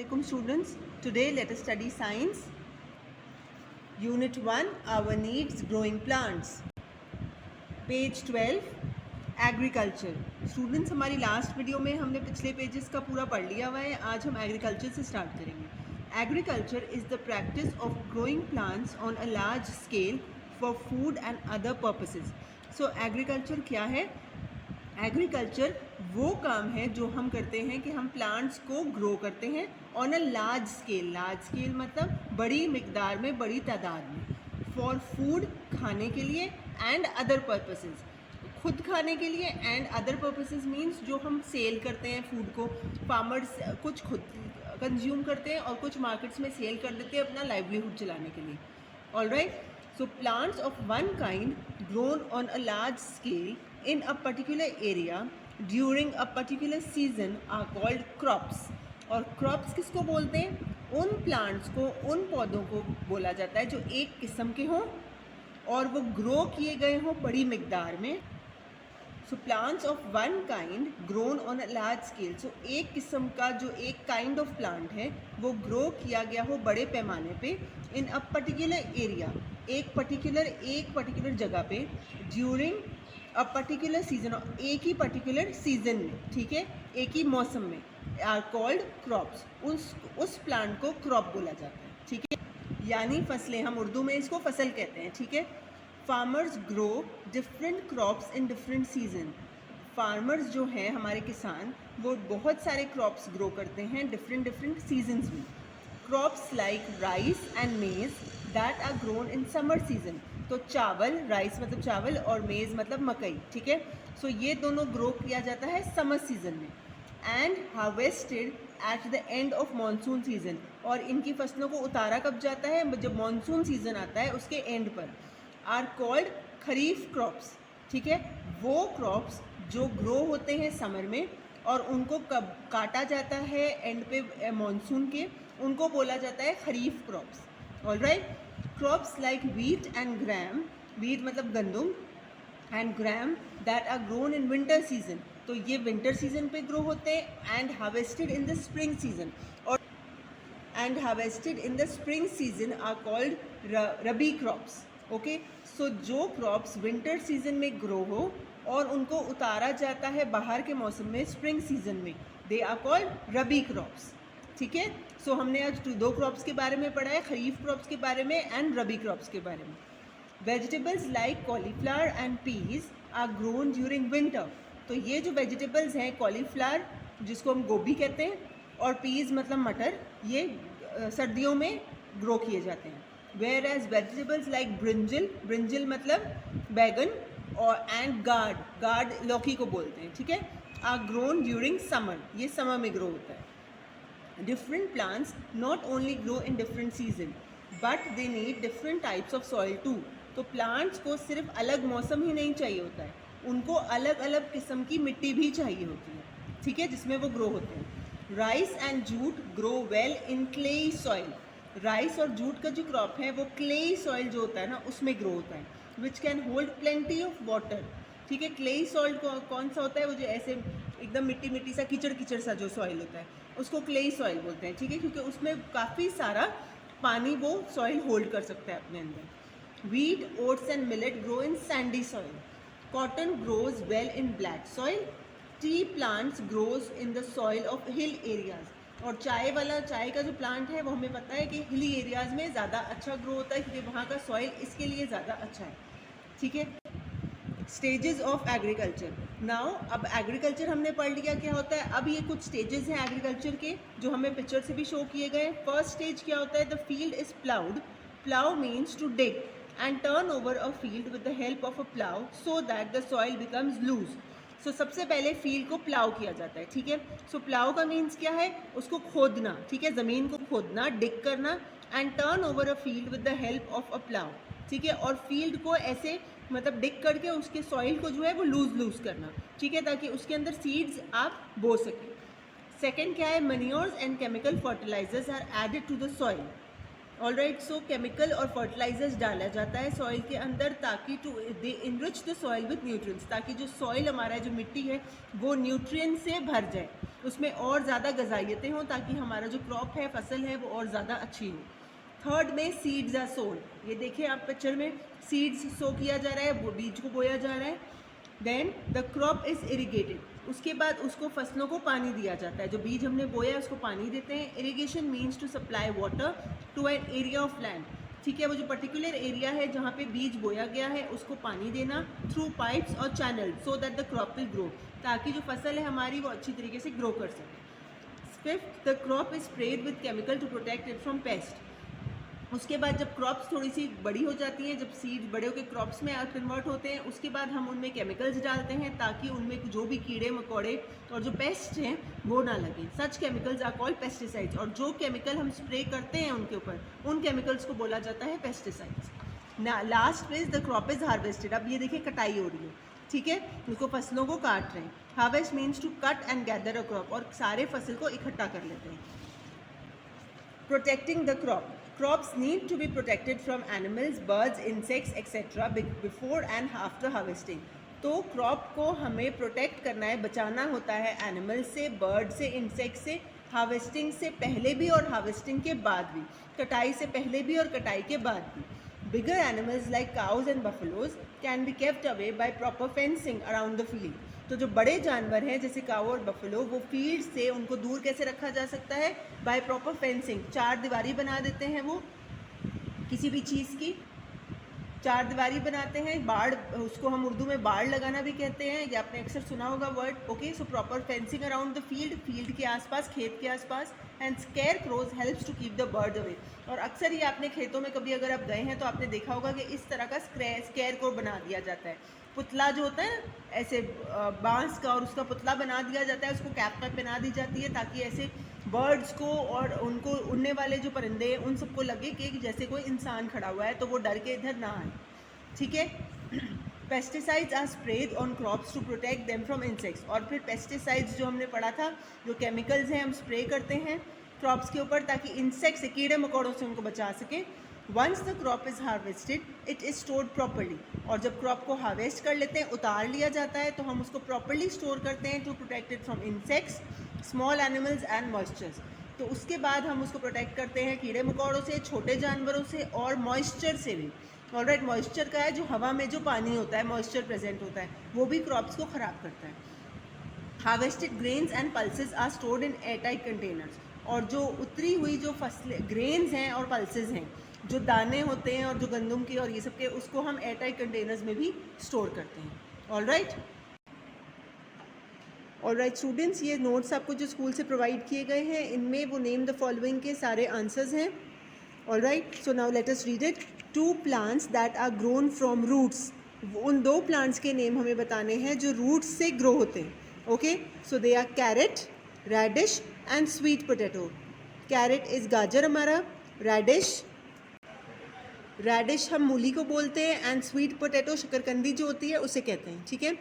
Assalamualaikum students. Today let us study science. Unit 1 Our needs growing plants. Page 12 Agriculture. Students हमारी last video में हमने पिछले pages का पूरा पढ़ लिया हुआ है. आज हम एग्रीकल्चर से स्टार्ट करेंगे. Agriculture is the practice of growing plants on a large scale for food and other purposes. So agriculture क्या है? एग्रीकल्चर वो काम है जो हम करते हैं कि हम प्लांट्स को ग्रो करते हैं on a large scale. Large scale मतलब बड़ी मिकदार में, बड़ी तादाद में. फॉर फूड खाने के लिए एंड अदर पर्पसेस, खुद खाने के लिए एंड अदर पर्पसेस मीन्स जो हम सेल करते हैं फूड को. फार्मर्स कुछ खुद कंज्यूम करते हैं और कुछ मार्केट्स में सेल कर देते हैं अपना लाइवलीहुड चलाने के लिए. Alright. So plants of one kind grown on a large scale in a particular area during a particular season are called crops. और crops किसको बोलते हैं? उन plants को, उन पौधों को बोला जाता है जो एक किस्म के हों और वो ग्रो किए गए हों बड़ी मिकदार में. So plants of one kind grown on a large scale. So एक किस्म का जो एक काइंड ऑफ प्लांट है वो ग्रो किया गया हो बड़े पैमाने पे इन अ पर्टिकुलर एरिया, एक पर्टिकुलर जगह पे ड्यूरिंग अ पर्टिकुलर सीजन, एक ही पर्टिकुलर सीजन में, ठीक है, एक ही मौसम में. Are called crops. उस प्लांट को क्रॉप बोला जाता है, ठीक है, यानी फसलें. हम उर्दू में इसको फसल कहते हैं, ठीक है. Farmers grow different crops in different season. Farmers जो हैं हमारे किसान, वो बहुत सारे क्रॉप्स ग्रो करते हैं डिफरेंट सीजन्स में. Crops like rice and maize that are grown in summer season. तो चावल, राइस मतलब चावल और मेज़ मतलब मकई, ठीक है. सो ये दोनों ग्रो किया जाता है समर सीजन में. And harvested at the end of monsoon season. और इनकी फसलों को उतारा कब जाता है? जब मानसून सीजन आता है उसके एंड पर. आर कॉल्ड खरीफ क्रॉप्स, ठीक है. वो क्रॉप्स जो ग्रो होते हैं समर में और उनको कब काटा जाता है एंड पे मानसून के, उनको बोला जाता है kharif crops. Alright. Crops like wheat and gram, wheat मतलब गंदुम, and gram that are grown in winter season. तो ये विंटर सीजन पे ग्रो होते हैं. And harvested in the spring season, और and harvested in the spring season are called rabi crops. Okay. So जो crops winter season में grow हो और उनको उतारा जाता है बाहर के मौसम में स्प्रिंग सीजन में, they are called rabi crops, ठीक है. सो हमने आज दो क्रॉप्स के बारे में पढ़ा है, खरीफ क्रॉप्स के बारे में एंड रबी क्रॉप्स के बारे में. Vegetables like cauliflower and peas are grown during winter. तो ये जो वेजिटेबल्स हैं, कॉलीफ्लावर जिसको हम गोभी कहते हैं और पीज मतलब मटर, ये सर्दियों में ग्रो किए जाते हैं. Whereas vegetables like brinjal, brinjal मतलब बैगन, और एंड गार्ड लौकी को बोलते हैं, ठीक है, आर ग्रोन ड्यूरिंग समर. ये समर में ग्रो होता है. Different plants not only grow in different season but they need different types of soil too. तो plants को सिर्फ अलग मौसम ही नहीं चाहिए होता है, उनको अलग अलग किस्म की मिट्टी भी चाहिए होती है, ठीक है, जिसमें वो ग्रो होते हैं. Rice and jute grow well in clayey soil. Rice और जूट का जो क्रॉप है वो क्लेई सॉइल जो होता है ना उसमें ग्रो होता है. Which can hold plenty of water, ठीक है. क्लेई सॉइल कौन सा होता है? वो जो ऐसे एकदम मिट्टी सा, कीचड़ सा जो सॉइल होता है उसको क्लेई सॉइल बोलते हैं, ठीक है, क्योंकि उसमें काफ़ी सारा पानी वो सॉइल होल्ड कर सकता है अपने अंदर. Wheat, oats and millet grow in Sandy soil. Cotton grows well in black soil. T plants grows in the soil of hill areas. और चाय का जो प्लांट है वो हमें पता है कि हिली एरियाज़ में ज़्यादा अच्छा ग्रो होता है क्योंकि वहाँ का सॉइल इसके लिए ज़्यादा अच्छा है, ठीक है. Stages of agriculture. नाउ अब एग्रीकल्चर हमने पढ़ लिया क्या होता है. अब ये कुछ स्टेजेस हैं एग्रीकल्चर के जो हमें पिक्चर से भी शो किए गए. फर्स्ट स्टेज क्या होता है? The field is ploughed. Plough means to dig and turn over a field with the help of a plough so that the soil becomes loose. So सबसे पहले फील्ड को प्लाउ किया जाता है, ठीक है. सो प्लाउ का मीन्स क्या है? उसको खोदना, ठीक है, ज़मीन को खोदना, डिग करना. And turn over a field with the help of a plough, ठीक है. और फील्ड को ऐसे मतलब डिग करके उसके सॉइल को जो है वो लूज करना, ठीक है, ताकि उसके अंदर सीड्स आप बो सकें. सेकेंड क्या है? Manures and chemical fertilizers are added to the soil. Alright, so chemical और फर्टिलाइजर्स डाला जाता है सॉइल के अंदर ताकि to they enrich the soil with nutrients, ताकि जो सॉइल हमारा जो मिट्टी है वो न्यूट्रिएंट से भर जाए, उसमें और ज़्यादा गजाइयतें हों ताकि हमारा जो क्रॉप है, फसल है, वो और ज़्यादा अच्छी हो। थर्ड में सीड्स आर सोन, ये देखिए आप पिक्चर में सीड्स सो किया जा रहा है, बीज को बोया जा रहा है। Then the crop is irrigated, उसके बाद उसको फसलों को पानी दिया जाता है, जो बीज हमने बोया है उसको पानी देते हैं। Irrigation means to supply water to an area of land, ठीक है, वो जो पर्टिकुलर एरिया है जहाँ पे बीज बोया गया है उसको पानी देना थ्रू पाइप्स और channel, so that the crop will grow, ताकि जो फसल है हमारी वो अच्छी तरीके से ग्रो कर सके। Fifth, the crop is spread with chemical to protect it from pest, उसके बाद जब क्रॉप्स थोड़ी सी बड़ी हो जाती हैं, जब सीड बड़े होकर क्रॉप्स में कन्वर्ट होते हैं, उसके बाद हम उनमें केमिकल्स डालते हैं ताकि उनमें जो भी कीड़े मकोड़े और जो पेस्ट हैं वो ना लगें। सच केमिकल्स आर कॉल्ड पेस्टिसाइड्स, और जो केमिकल हम स्प्रे करते हैं उनके ऊपर, उन केमिकल्स को बोला जाता है पेस्टिसाइड्स। ना last is the crop is harvested, अब ये देखिए कटाई हो रही है, ठीक है, उसको फसलों को काट रहे हैं। Harvest means to cut and gather a crop, और सारे फसल को इकट्ठा कर लेते हैं। Protecting the crop, crops need to be protected from animals, birds, insects etc. before and after harvesting, तो क्रॉप को हमें प्रोटेक्ट करना है, बचाना होता है एनिमल से, बर्ड से, इंसेक्ट से, हार्वेस्टिंग से पहले भी और हार्वेस्टिंग के बाद भी, कटाई से पहले भी और कटाई के बाद भी। Bigger animals like cows and buffaloes can be kept away by proper fencing around the field, तो जो बड़े जानवर हैं जैसे काऊ और बफलो, वो फील्ड से उनको दूर कैसे रखा जा सकता है? बाय प्रॉपर फेंसिंग, चार दीवारी बना देते हैं वो किसी भी चीज़ की, चार दीवारी बनाते हैं, बाड़, उसको हम उर्दू में बाड़ लगाना भी कहते हैं, ये आपने अक्सर सुना होगा word. Okay, so proper fencing around the field, field के आसपास, खेत के आसपास। And scarecrows helps to keep the bird away, और अक्सर ही आपने खेतों में कभी अगर आप गए हैं तो आपने देखा होगा कि इस तरह का स्केयर क्रो बना दिया जाता है, पुतला जो होता है ऐसे बांस का, और उसका पुतला बना दिया जाता है, उसको कैप में पहना दी जाती है ताकि ऐसे बर्ड्स को और उनको उड़ने वाले जो परिंदे हैं उन सबको लगे कि जैसे कोई इंसान खड़ा हुआ है, तो वो डर के इधर ना आए, ठीक है। Pesticides are spread on crops to protect them from insects, और फिर पेस्टिसाइड्स जो हमने पढ़ा था, जो केमिकल्स हैं हम स्प्रे करते हैं क्रॉप्स के ऊपर ताकि इंसेक्ट से, कीड़े मकोड़ों से उनको बचा सके। Once the crop is harvested it is stored properly, और जब क्रॉप को हार्वेस्ट कर लेते हैं, उतार लिया जाता है, तो हम उसको प्रॉपरली स्टोर करते हैं to protect it from insects, small animals and moistures, तो उसके बाद हम उसको प्रोटेक्ट करते हैं कीड़े मकोड़ों से, छोटे जानवरों से और मॉइस्चर से भी। ऑलराइट, मॉइस्चर का है जो हवा में जो पानी होता है, मॉइस्चर प्रेजेंट होता है, वो भी क्रॉप्स को ख़राब करता है। Harvested grains and pulses are stored in airtight containers, और जो उतरी हुई जो फसलें, ग्रेन्स हैं और पल्सेस हैं, जो दाने होते हैं और जो गंदम के और ये सब के, उसको हम एयरटाइट कंटेनर्स में भी स्टोर करते हैं। ऑलराइट स्टूडेंट्स, ये नोट्स आपको जो स्कूल से प्रोवाइड किए गए हैं, इनमें वो नेम द फॉलोइंग के सारे आंसर्स हैं। Alright, so now let us read it. 2 plants that are grown from roots, उन 2 प्लांट्स के नेम हमें बताने हैं जो रूट्स से ग्रो होते हैं। Okay, so they are carrot, radish and sweet potato. Carrot is गाजर हमारा, रेडिश हम मूली को बोलते हैं, एंड स्वीट पोटैटो शकरकंदी जो होती है उसे कहते हैं, ठीक है।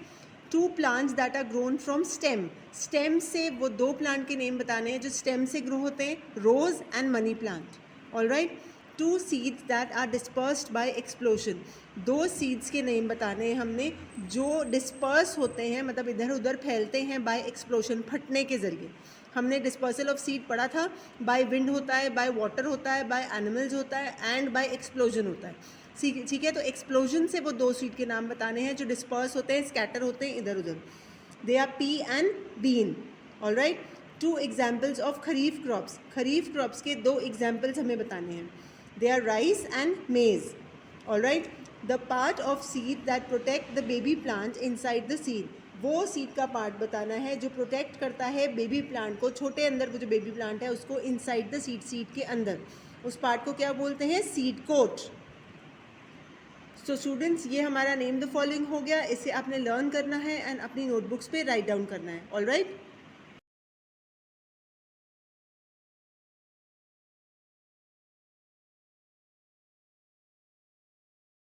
2 plants that are grown from stem, stem से वो 2 प्लांट के नेम बताने हैं जो स्टेम से ग्रो होते हैं, rose and money plant. Alright, 2 seeds that are dispersed by explosion, 2 seeds के नेम बताने हैं हमने जो डिस्पर्स होते हैं, मतलब इधर उधर फैलते हैं, बाय एक्सप्लोजन, फटने के ज़रिए। हमने डिस्पर्सल ऑफ सीड पढ़ा था, बाय विंड होता है, बाय वाटर होता है, बाय एनिमल्स होता है, एंड बाय एक्सप्लोजन होता है, ठीक है। तो एक्सप्लोजन से वो 2 सीड के नाम बताने हैं जो डिस्पर्स होते हैं, स्कैटर होते हैं इधर उधर। They are pea and bean. Alright, 2 examples of kharif crops, kharif crops के 2 एग्जाम्पल्स हमें बताने हैं। They are rice and maize. Alright, the part of seed that protect the baby plant inside the seed, वो सीड का पार्ट बताना है जो protect करता है बेबी प्लांट को, छोटे अंदर वो जो बेबी प्लांट है उसको इनसाइड द सीड, सीड के अंदर, उस पार्ट को क्या बोलते हैं? Seed coat. सो स्टूडेंट्स, ये हमारा नेम द फॉलोइंग हो गया, इसे आपने लर्न करना है एंड अपनी नोटबुक्स पे राइट डाउन करना है। ऑलराइट।